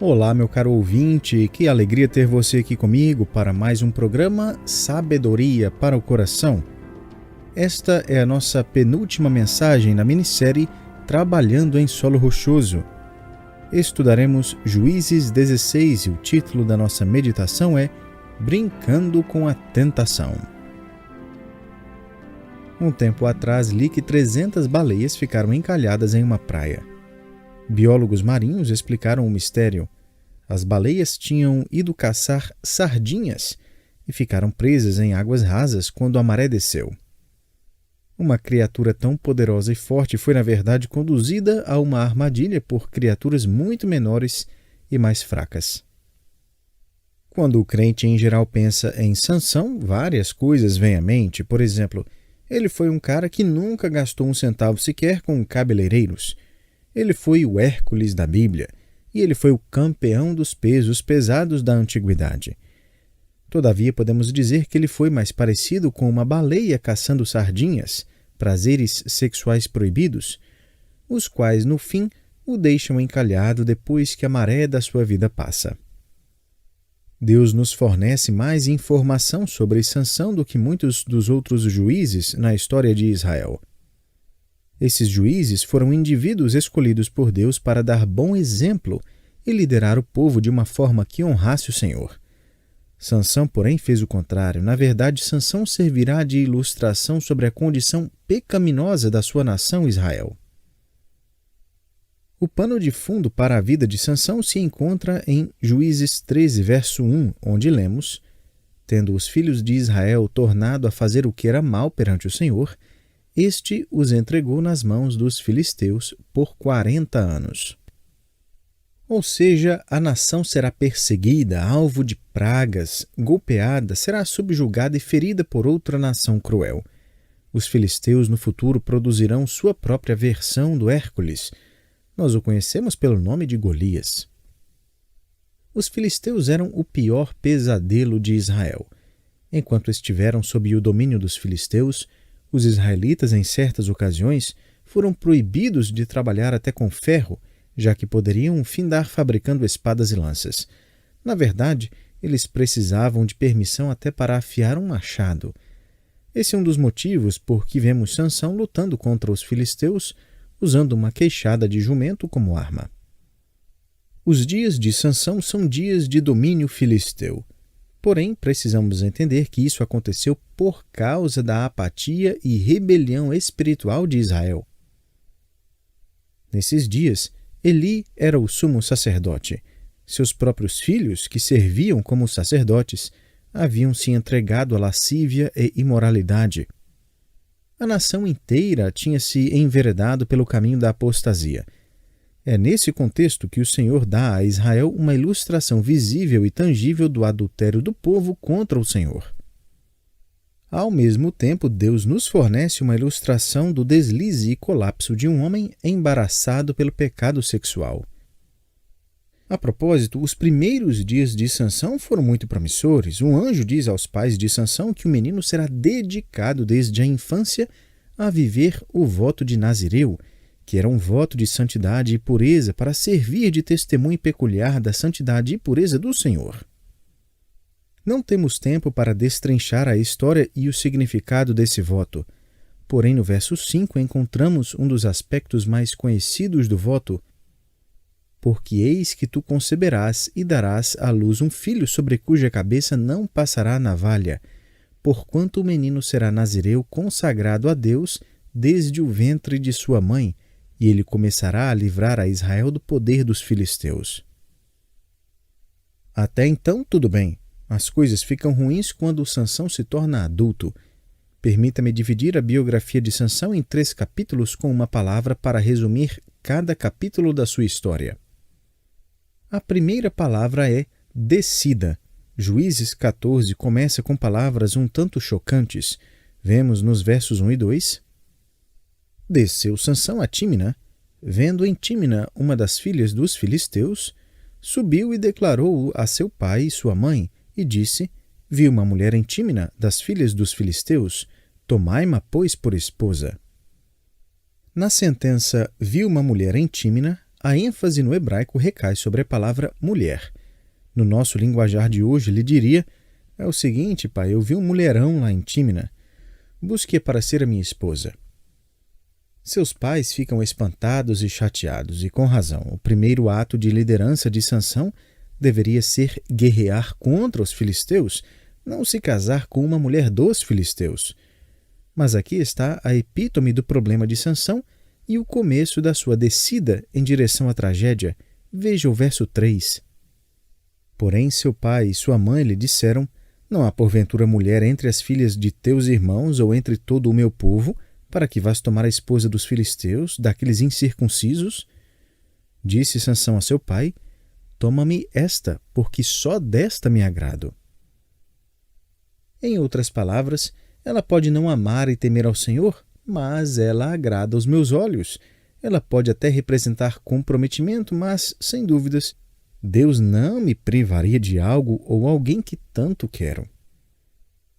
Olá, meu caro ouvinte, que alegria ter você aqui comigo para mais um programa Sabedoria para o Coração. Esta é a nossa penúltima mensagem na minissérie Trabalhando em Solo Rochoso. Estudaremos Juízes 16 e o título da nossa meditação é Brincando com a Tentação. Um tempo atrás li que 300 baleias ficaram encalhadas em uma praia. Biólogos marinhos explicaram o mistério. As baleias tinham ido caçar sardinhas e ficaram presas em águas rasas quando a maré desceu. Uma criatura tão poderosa e forte foi, na verdade, conduzida a uma armadilha por criaturas muito menores e mais fracas. Quando o crente em geral pensa em Sansão, várias coisas vêm à mente. Por exemplo, ele foi um cara que nunca gastou um centavo sequer com cabeleireiros. Ele foi o Hércules da Bíblia, e ele foi o campeão dos pesos pesados da antiguidade. Todavia, podemos dizer que ele foi mais parecido com uma baleia caçando sardinhas, prazeres sexuais proibidos, os quais, no fim, o deixam encalhado depois que a maré da sua vida passa. Deus nos fornece mais informação sobre Sansão do que muitos dos outros juízes na história de Israel. Esses juízes foram indivíduos escolhidos por Deus para dar bom exemplo e liderar o povo de uma forma que honrasse o Senhor. Sansão, porém, fez o contrário. Na verdade, Sansão servirá de ilustração sobre a condição pecaminosa da sua nação Israel. O pano de fundo para a vida de Sansão se encontra em Juízes 13, verso 1, onde lemos: Tendo os filhos de Israel tornado a fazer o que era mal perante o Senhor, este os entregou nas mãos dos filisteus por 40 anos. Ou seja, a nação será perseguida, alvo de pragas, golpeada, será subjugada e ferida por outra nação cruel. Os filisteus no futuro produzirão sua própria versão do Hércules. Nós o conhecemos pelo nome de Golias. Os filisteus eram o pior pesadelo de Israel. Enquanto estiveram sob o domínio dos filisteus, os israelitas, em certas ocasiões, foram proibidos de trabalhar até com ferro, já que poderiam findar fabricando espadas e lanças. Na verdade, eles precisavam de permissão até para afiar um machado. Esse é um dos motivos por que vemos Sansão lutando contra os filisteus, usando uma queixada de jumento como arma. Os dias de Sansão são dias de domínio filisteu. Porém, precisamos entender que isso aconteceu por causa da apatia e rebelião espiritual de Israel. Nesses dias, Eli era o sumo sacerdote. Seus próprios filhos, que serviam como sacerdotes, haviam se entregado à lascívia e imoralidade. A nação inteira tinha se enveredado pelo caminho da apostasia. É nesse contexto que o Senhor dá a Israel uma ilustração visível e tangível do adultério do povo contra o Senhor. Ao mesmo tempo, Deus nos fornece uma ilustração do deslize e colapso de um homem embaraçado pelo pecado sexual. A propósito, os primeiros dias de Sansão foram muito promissores. Um anjo diz aos pais de Sansão que o menino será dedicado desde a infância a viver o voto de Nazireu, que era um voto de santidade e pureza para servir de testemunho peculiar da santidade e pureza do Senhor. Não temos tempo para destrinchar a história e o significado desse voto. Porém, no verso 5 encontramos um dos aspectos mais conhecidos do voto: Porque eis que tu conceberás e darás à luz um filho sobre cuja cabeça não passará a navalha, porquanto o menino será nazireu consagrado a Deus desde o ventre de sua mãe, e ele começará a livrar a Israel do poder dos filisteus. Até então, tudo bem. As coisas ficam ruins quando Sansão se torna adulto. Permita-me dividir a biografia de Sansão em 3 capítulos com uma palavra para resumir cada capítulo da sua história. A primeira palavra é descida. Juízes 14 começa com palavras um tanto chocantes. Vemos nos versos 1 e 2. Desceu Sansão a Tímina, vendo em Tímina uma das filhas dos filisteus, subiu e declarou-o a seu pai e sua mãe, e disse: Vi uma mulher em Tímina das filhas dos filisteus, tomai-ma, pois, por esposa. Na sentença vi uma mulher em Tímina, a ênfase no hebraico recai sobre a palavra mulher. No nosso linguajar de hoje, ele diria: é o seguinte, pai, eu vi um mulherão lá em Tímina. Busque-a para ser a minha esposa. Seus pais ficam espantados e chateados, e com razão. O primeiro ato de liderança de Sansão deveria ser guerrear contra os filisteus, não se casar com uma mulher dos filisteus. Mas aqui está a epítome do problema de Sansão e o começo da sua descida em direção à tragédia. Veja o verso 3. Porém, seu pai e sua mãe lhe disseram: não há porventura mulher entre as filhas de teus irmãos ou entre todo o meu povo, para que vás tomar a esposa dos filisteus, daqueles incircuncisos? Disse Sansão a seu pai: toma-me esta, porque só desta me agrado. Em outras palavras, ela pode não amar e temer ao Senhor, mas ela agrada aos meus olhos. Ela pode até representar comprometimento, mas, sem dúvidas, Deus não me privaria de algo ou alguém que tanto quero.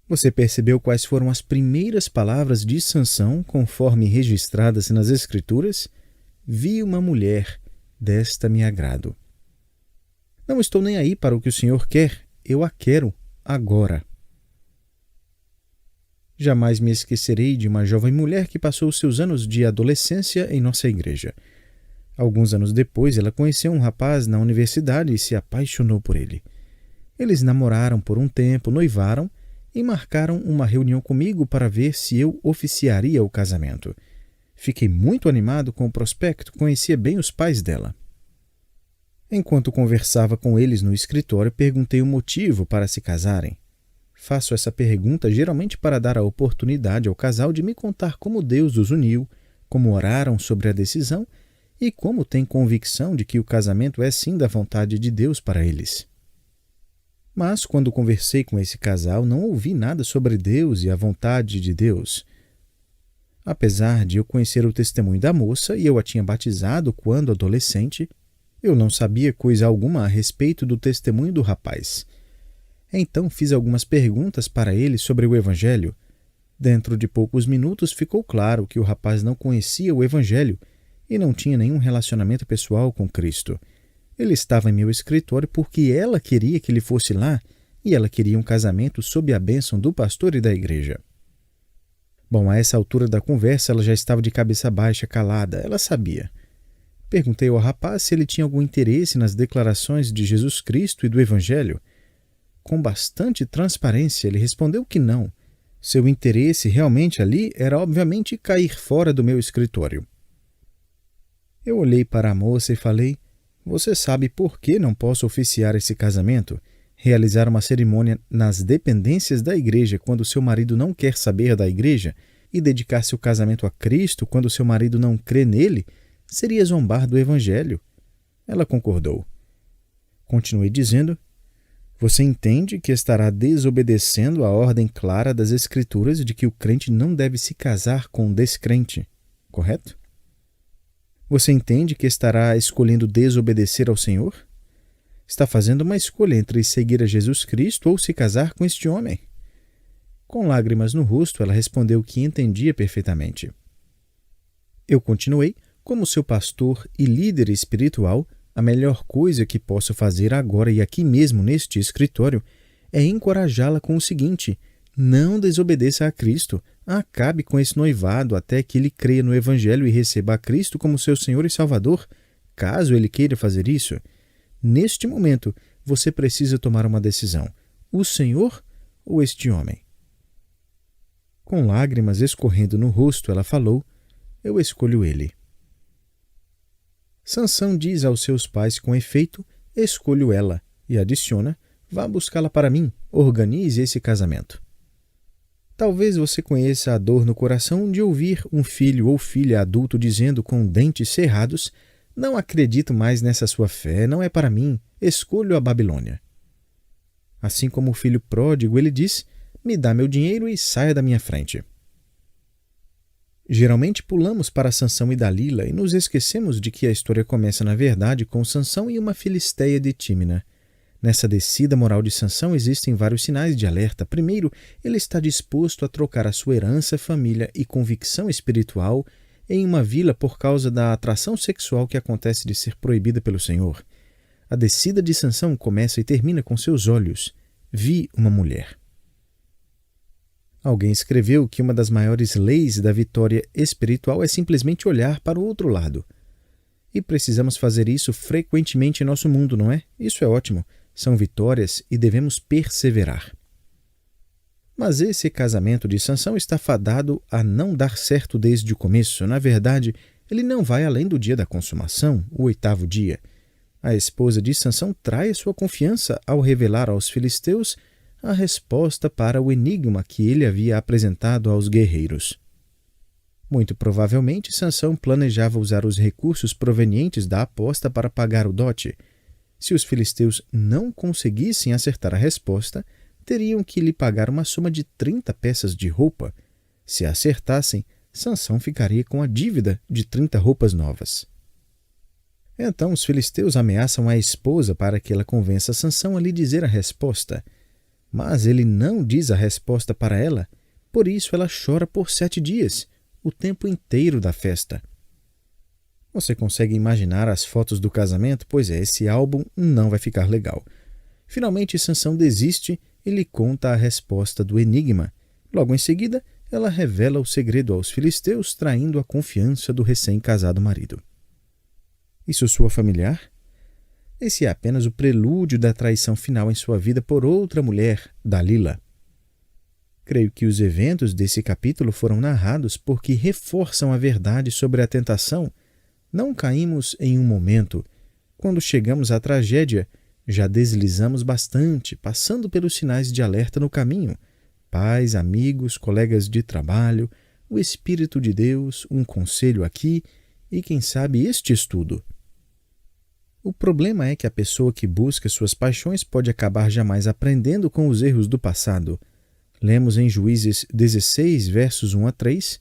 Você percebeu quais foram as primeiras palavras de Sansão, conforme registradas nas Escrituras? Vi uma mulher, desta me agrado. Não estou nem aí para o que o Senhor quer, eu a quero agora. Jamais me esquecerei de uma jovem mulher que passou seus anos de adolescência em nossa igreja. Alguns anos depois, ela conheceu um rapaz na universidade e se apaixonou por ele. Eles namoraram por um tempo, noivaram e marcaram uma reunião comigo para ver se eu oficiaria o casamento. Fiquei muito animado com o prospecto, conhecia bem os pais dela. Enquanto conversava com eles no escritório, perguntei o motivo para se casarem. Faço essa pergunta geralmente para dar a oportunidade ao casal de me contar como Deus os uniu, como oraram sobre a decisão e como têm convicção de que o casamento é sim da vontade de Deus para eles. Mas, quando conversei com esse casal, não ouvi nada sobre Deus e a vontade de Deus. Apesar de eu conhecer o testemunho da moça e eu a tinha batizado quando adolescente, eu não sabia coisa alguma a respeito do testemunho do rapaz. Então fiz algumas perguntas para ele sobre o Evangelho. Dentro de poucos minutos ficou claro que o rapaz não conhecia o Evangelho e não tinha nenhum relacionamento pessoal com Cristo. Ele estava em meu escritório porque ela queria que ele fosse lá e ela queria um casamento sob a bênção do pastor e da igreja. Bom, a essa altura da conversa ela já estava de cabeça baixa, calada. Ela sabia. Perguntei ao rapaz se ele tinha algum interesse nas declarações de Jesus Cristo e do Evangelho. Com bastante transparência, ele respondeu que não. Seu interesse realmente ali era obviamente cair fora do meu escritório. Eu olhei para a moça e falei: você sabe por que não posso oficiar esse casamento? Realizar uma cerimônia nas dependências da igreja quando seu marido não quer saber da igreja e dedicar seu casamento a Cristo quando seu marido não crê nele seria zombar do Evangelho. Ela concordou. Continuei dizendo: você entende que estará desobedecendo a ordem clara das Escrituras de que o crente não deve se casar com um descrente, correto? Você entende que estará escolhendo desobedecer ao Senhor? Está fazendo uma escolha entre seguir a Jesus Cristo ou se casar com este homem. Com lágrimas no rosto, ela respondeu que entendia perfeitamente. Eu continuei: como seu pastor e líder espiritual, a melhor coisa que posso fazer agora e aqui mesmo neste escritório é encorajá-la com o seguinte: não desobedeça a Cristo. Acabe com esse noivado até que ele creia no Evangelho e receba a Cristo como seu Senhor e Salvador. Caso ele queira fazer isso, neste momento você precisa tomar uma decisão: o Senhor ou este homem? Com lágrimas escorrendo no rosto, ela falou: eu escolho ele. Sansão diz aos seus pais com efeito: escolho ela, e adiciona: vá buscá-la para mim, organize esse casamento. Talvez você conheça a dor no coração de ouvir um filho ou filha adulto dizendo com dentes cerrados: não acredito mais nessa sua fé, não é para mim, escolho a Babilônia. Assim como o filho pródigo, ele diz: me dá meu dinheiro e saia da minha frente. Geralmente pulamos para Sansão e Dalila e nos esquecemos de que a história começa na verdade com Sansão e uma filisteia de Tímina. Nessa descida moral de Sansão existem vários sinais de alerta. Primeiro, ele está disposto a trocar a sua herança, família e convicção espiritual em uma vila por causa da atração sexual que acontece de ser proibida pelo Senhor. A descida de Sansão começa e termina com seus olhos. Vi uma mulher. Alguém escreveu que uma das maiores leis da vitória espiritual é simplesmente olhar para o outro lado. E precisamos fazer isso frequentemente em nosso mundo, não é? Isso é ótimo. São vitórias e devemos perseverar. Mas esse casamento de Sansão está fadado a não dar certo desde o começo. Na verdade, ele não vai além do dia da consumação, o 8º dia. A esposa de Sansão trai sua confiança ao revelar aos filisteus a resposta para o enigma que ele havia apresentado aos guerreiros. Muito provavelmente, Sansão planejava usar os recursos provenientes da aposta para pagar o dote. Se os filisteus não conseguissem acertar a resposta, teriam que lhe pagar uma soma de 30 peças de roupa. Se acertassem, Sansão ficaria com a dívida de 30 roupas novas. Então os filisteus ameaçam a esposa para que ela convença Sansão a lhe dizer a resposta. Mas ele não diz a resposta para ela, por isso ela chora por 7 dias, o tempo inteiro da festa. Você consegue imaginar as fotos do casamento? Pois é, esse álbum não vai ficar legal. Finalmente, Sansão desiste e lhe conta a resposta do enigma. Logo em seguida, ela revela o segredo aos filisteus, traindo a confiança do recém-casado marido. Isso soa familiar? Esse é apenas o prelúdio da traição final em sua vida por outra mulher, Dalila. Creio que os eventos desse capítulo foram narrados porque reforçam a verdade sobre a tentação. Não caímos em um momento. Quando chegamos à tragédia, já deslizamos bastante, passando pelos sinais de alerta no caminho. Pais, amigos, colegas de trabalho, o Espírito de Deus, um conselho aqui e, quem sabe, este estudo. O problema é que a pessoa que busca suas paixões pode acabar jamais aprendendo com os erros do passado. Lemos em Juízes 16, versos 1 a 3.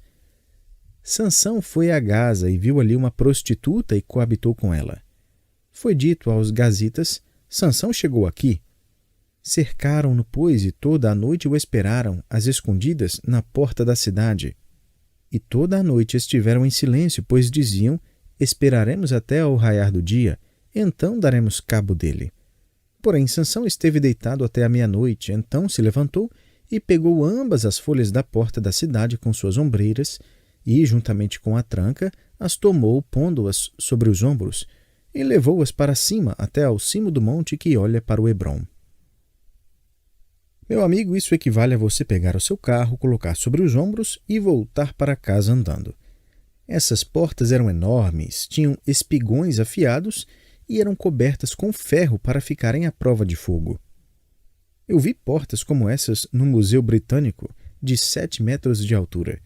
Sansão foi a Gaza e viu ali uma prostituta e coabitou com ela. Foi dito aos gazitas: Sansão chegou aqui. Cercaram-no, pois, e toda a noite o esperaram, às escondidas, na porta da cidade. E toda a noite estiveram em silêncio, pois diziam: esperaremos até ao raiar do dia, então daremos cabo dele. Porém, Sansão esteve deitado até a meia-noite, então se levantou e pegou ambas as folhas da porta da cidade com suas ombreiras e, juntamente com a tranca, as tomou, pondo-as sobre os ombros, e levou-as para cima até ao cimo do monte que olha para o Hebrom. Meu amigo, isso equivale a você pegar o seu carro, colocar sobre os ombros e voltar para casa andando. Essas portas eram enormes, tinham espigões afiados e eram cobertas com ferro para ficarem à prova de fogo. Eu vi portas como essas no Museu Britânico, de 7 metros de altura.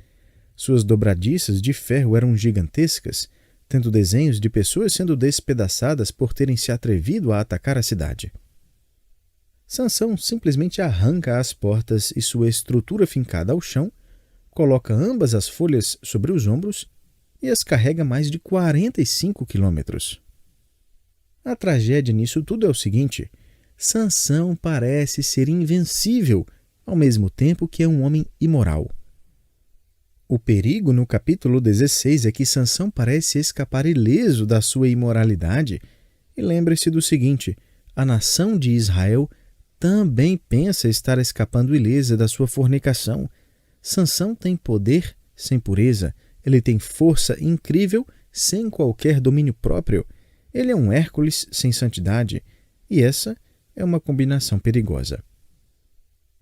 Suas dobradiças de ferro eram gigantescas, tendo desenhos de pessoas sendo despedaçadas por terem se atrevido a atacar a cidade. Sansão simplesmente arranca as portas e sua estrutura fincada ao chão, coloca ambas as folhas sobre os ombros e as carrega mais de 45 quilômetros. A tragédia nisso tudo é o seguinte: Sansão parece ser invencível, ao mesmo tempo que é um homem imoral. O perigo no capítulo 16 é que Sansão parece escapar ileso da sua imoralidade. E lembre-se do seguinte: a nação de Israel também pensa estar escapando ilesa da sua fornicação. Sansão tem poder sem pureza, ele tem força incrível sem qualquer domínio próprio. Ele é um Hércules sem santidade, e essa é uma combinação perigosa.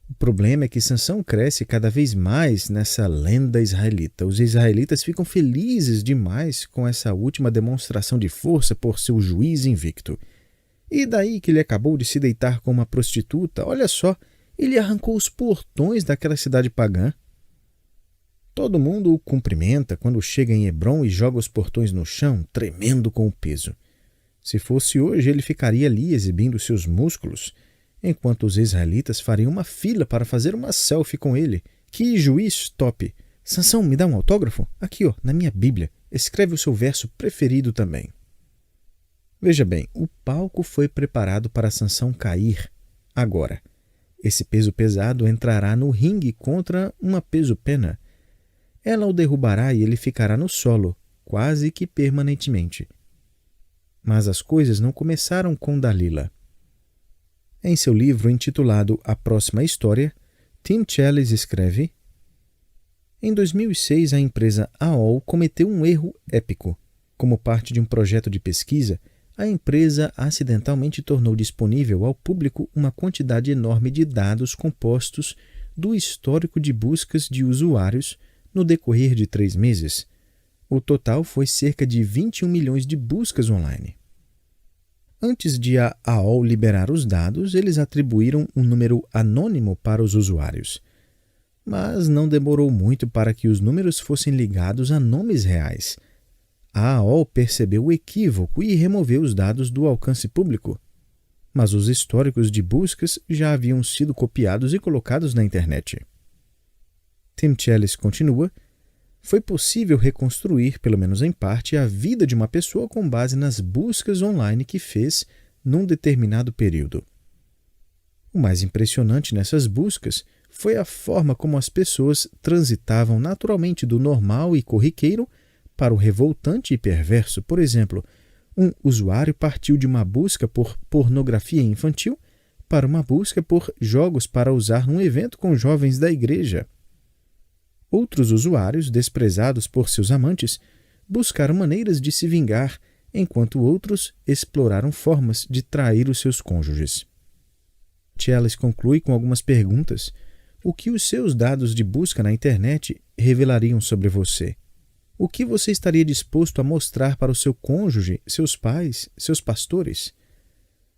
O problema é que Sansão cresce cada vez mais nessa lenda israelita. Os israelitas ficam felizes demais com essa última demonstração de força por seu juiz invicto. E daí que ele acabou de se deitar com uma prostituta, olha só, ele arrancou os portões daquela cidade pagã. Todo mundo o cumprimenta quando chega em Hebrom e joga os portões no chão, tremendo com o peso. Se fosse hoje, ele ficaria ali exibindo seus músculos, enquanto os israelitas fariam uma fila para fazer uma selfie com ele. Que juiz top! Sansão, me dá um autógrafo? Aqui, ó, na minha Bíblia. Escreve o seu verso preferido também. Veja bem, o palco foi preparado para Sansão cair. Agora, esse peso pesado entrará no ringue contra uma peso-pena. ela o derrubará e ele ficará no solo, quase que permanentemente. Mas as coisas não começaram com Dalila. Em seu livro intitulado A Próxima História, Tim Challies escreve: em 2006, a empresa AOL cometeu um erro épico. Como parte de um projeto de pesquisa, a empresa acidentalmente tornou disponível ao público uma quantidade enorme de dados compostos do histórico de buscas de usuários no decorrer de 3 meses. O total foi cerca de 21 milhões de buscas online. Antes de a AOL liberar os dados, eles atribuíram um número anônimo para os usuários. Mas não demorou muito para que os números fossem ligados a nomes reais. A AOL percebeu o equívoco e removeu os dados do alcance público. Mas os históricos de buscas já haviam sido copiados e colocados na internet. Tim Challies continua: foi possível reconstruir, pelo menos em parte, a vida de uma pessoa com base nas buscas online que fez num determinado período. O mais impressionante nessas buscas foi a forma como as pessoas transitavam naturalmente do normal e corriqueiro para o revoltante e perverso. Por exemplo, um usuário partiu de uma busca por pornografia infantil para uma busca por jogos para usar num evento com jovens da igreja. Outros usuários, desprezados por seus amantes, buscaram maneiras de se vingar, enquanto outros exploraram formas de trair os seus cônjuges. Challies conclui com algumas perguntas. O que os seus dados de busca na internet revelariam sobre você? O que você estaria disposto a mostrar para o seu cônjuge, seus pais, seus pastores?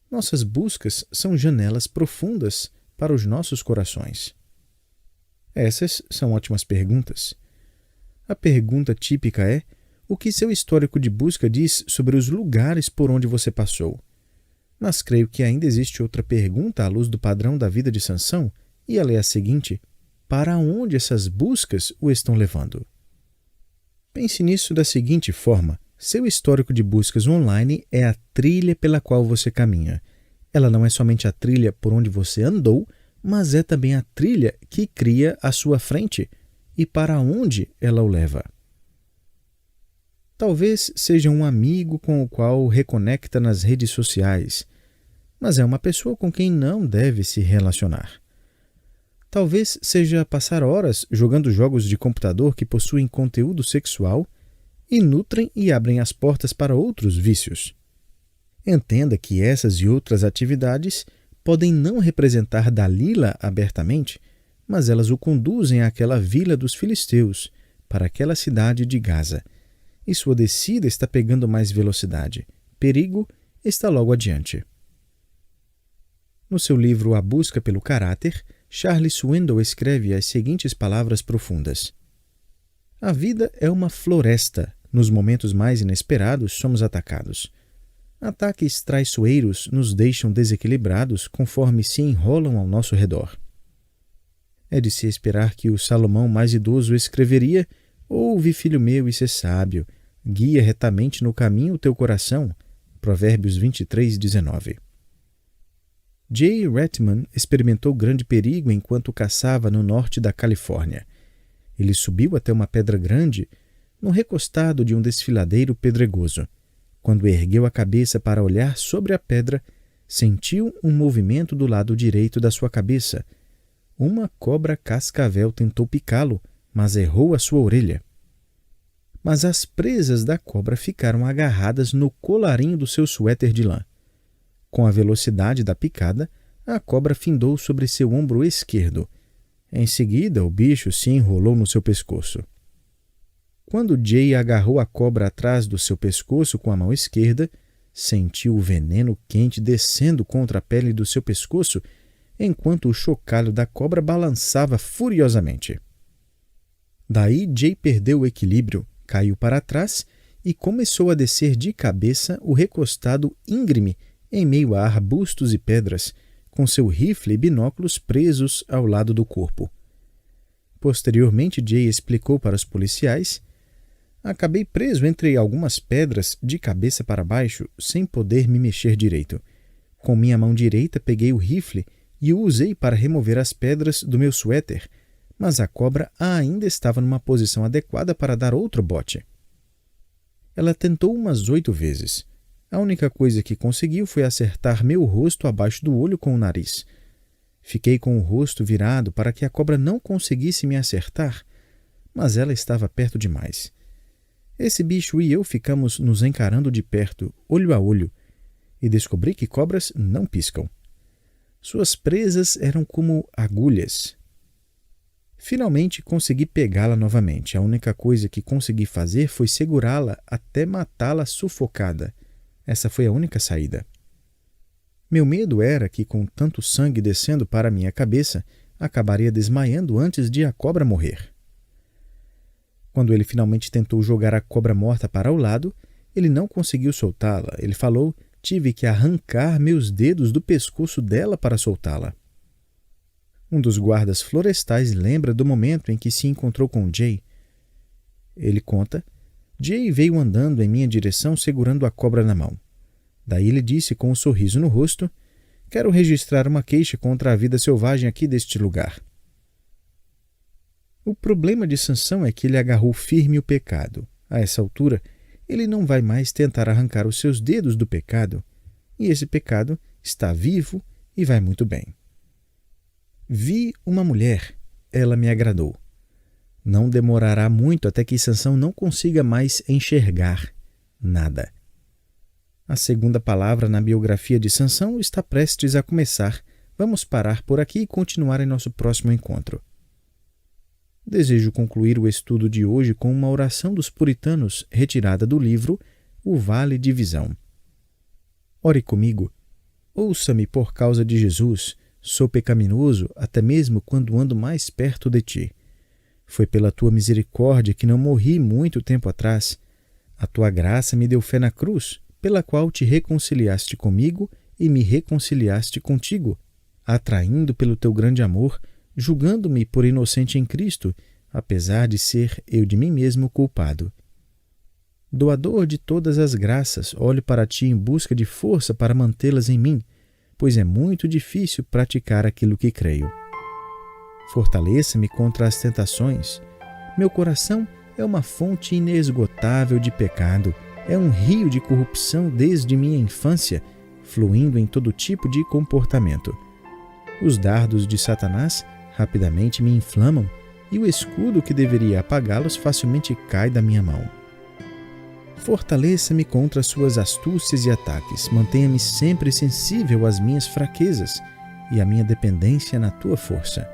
Nossas buscas são janelas profundas para os nossos corações. Essas são ótimas perguntas. A pergunta típica é: o que seu histórico de busca diz sobre os lugares por onde você passou? Mas creio que ainda existe outra pergunta à luz do padrão da vida de Sansão, e ela é a seguinte: para onde essas buscas o estão levando? Pense nisso da seguinte forma: seu histórico de buscas online é a trilha pela qual você caminha. Ela não é somente a trilha por onde você andou, mas é também a trilha que cria à sua frente e para onde ela o leva. Talvez seja um amigo com o qual reconecta nas redes sociais, mas é uma pessoa com quem não deve se relacionar. Talvez seja passar horas jogando jogos de computador que possuem conteúdo sexual e nutrem e abrem as portas para outros vícios. Entenda que essas e outras atividades podem não representar Dalila abertamente, mas elas o conduzem àquela vila dos filisteus, para aquela cidade de Gaza. E sua descida está pegando mais velocidade. Perigo está logo adiante. No seu livro A Busca pelo Caráter, Charles Swindoll escreve as seguintes palavras profundas: a vida é uma floresta. Nos momentos mais inesperados, somos atacados. Ataques traiçoeiros nos deixam desequilibrados conforme se enrolam ao nosso redor. É de se esperar que o Salomão mais idoso escreveria: ouve, filho meu, e sê sábio, guia retamente no caminho o teu coração. Provérbios 23:19. Jay Reitman experimentou grande perigo enquanto caçava no norte da Califórnia. Ele subiu até uma pedra grande, no recostado de um desfiladeiro pedregoso. Quando ergueu a cabeça para olhar sobre a pedra, sentiu um movimento do lado direito da sua cabeça. Uma cobra cascavel tentou picá-lo, mas errou a sua orelha. Mas as presas da cobra ficaram agarradas no colarinho do seu suéter de lã. Com a velocidade da picada, a cobra findou sobre seu ombro esquerdo. Em seguida, o bicho se enrolou no seu pescoço. Quando Jay agarrou a cobra atrás do seu pescoço com a mão esquerda, sentiu o veneno quente descendo contra a pele do seu pescoço, enquanto o chocalho da cobra balançava furiosamente. Daí Jay perdeu o equilíbrio, caiu para trás e começou a descer de cabeça o recostado íngreme em meio a arbustos e pedras, com seu rifle e binóculos presos ao lado do corpo. Posteriormente, Jay explicou para os policiais: acabei preso entre algumas pedras de cabeça para baixo, sem poder me mexer direito. Com minha mão direita peguei o rifle e o usei para remover as pedras do meu suéter, mas a cobra ainda estava numa posição adequada para dar outro bote. Ela tentou umas 8 vezes. A única coisa que conseguiu foi acertar meu rosto abaixo do olho com o nariz. Fiquei com o rosto virado para que a cobra não conseguisse me acertar, mas ela estava perto demais. Esse bicho e eu ficamos nos encarando de perto, olho a olho, e descobri que cobras não piscam. Suas presas eram como agulhas. Finalmente consegui pegá-la novamente. A única coisa que consegui fazer foi segurá-la até matá-la sufocada. Essa foi a única saída. Meu medo era que, com tanto sangue descendo para minha cabeça, acabaria desmaiando antes de a cobra morrer. Quando ele finalmente tentou jogar a cobra morta para o lado, ele não conseguiu soltá-la. Ele falou: tive que arrancar meus dedos do pescoço dela para soltá-la. Um dos guardas florestais lembra do momento em que se encontrou com Jay. Ele conta: Jay veio andando em minha direção segurando a cobra na mão. Daí ele disse com um sorriso no rosto: quero registrar uma queixa contra a vida selvagem aqui deste lugar. O problema de Sansão é que ele agarrou firme o pecado. A essa altura, ele não vai mais tentar arrancar os seus dedos do pecado, e esse pecado está vivo e vai muito bem. Vi uma mulher, ela me agradou. Não demorará muito até que Sansão não consiga mais enxergar nada. A segunda palavra na biografia de Sansão está prestes a começar. Vamos parar por aqui e continuar em nosso próximo encontro. Desejo concluir o estudo de hoje com uma oração dos puritanos retirada do livro O Vale de Visão. Ore comigo. Ouça-me por causa de Jesus. Sou pecaminoso até mesmo quando ando mais perto de ti. Foi pela tua misericórdia que não morri muito tempo atrás. A tua graça me deu fé na cruz, pela qual te reconciliaste comigo e me reconciliaste contigo, atraindo pelo teu grande amor, julgando-me por inocente em Cristo, apesar de ser eu de mim mesmo culpado. Doador de todas as graças, olho para ti em busca de força para mantê-las em mim, pois é muito difícil praticar aquilo que creio. Fortaleça-me contra as tentações. Meu coração é uma fonte inesgotável de pecado, é um rio de corrupção desde minha infância, fluindo em todo tipo de comportamento. Os dardos de Satanás rapidamente me inflamam e o escudo que deveria apagá-los facilmente cai da minha mão. Fortaleça-me contra suas astúcias e ataques, mantenha-me sempre sensível às minhas fraquezas e à minha dependência na tua força.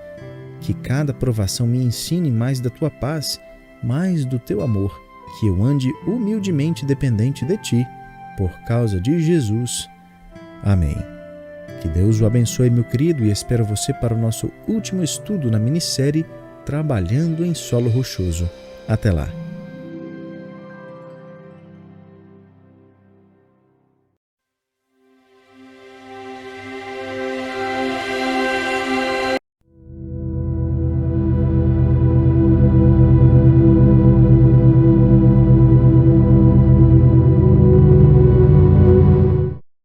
Que cada provação me ensine mais da tua paz, mais do teu amor, que eu ande humildemente dependente de ti, por causa de Jesus. Amém. Que Deus o abençoe, meu querido, e espero você para o nosso último estudo na minissérie Trabalhando em Solo Rochoso. Até lá!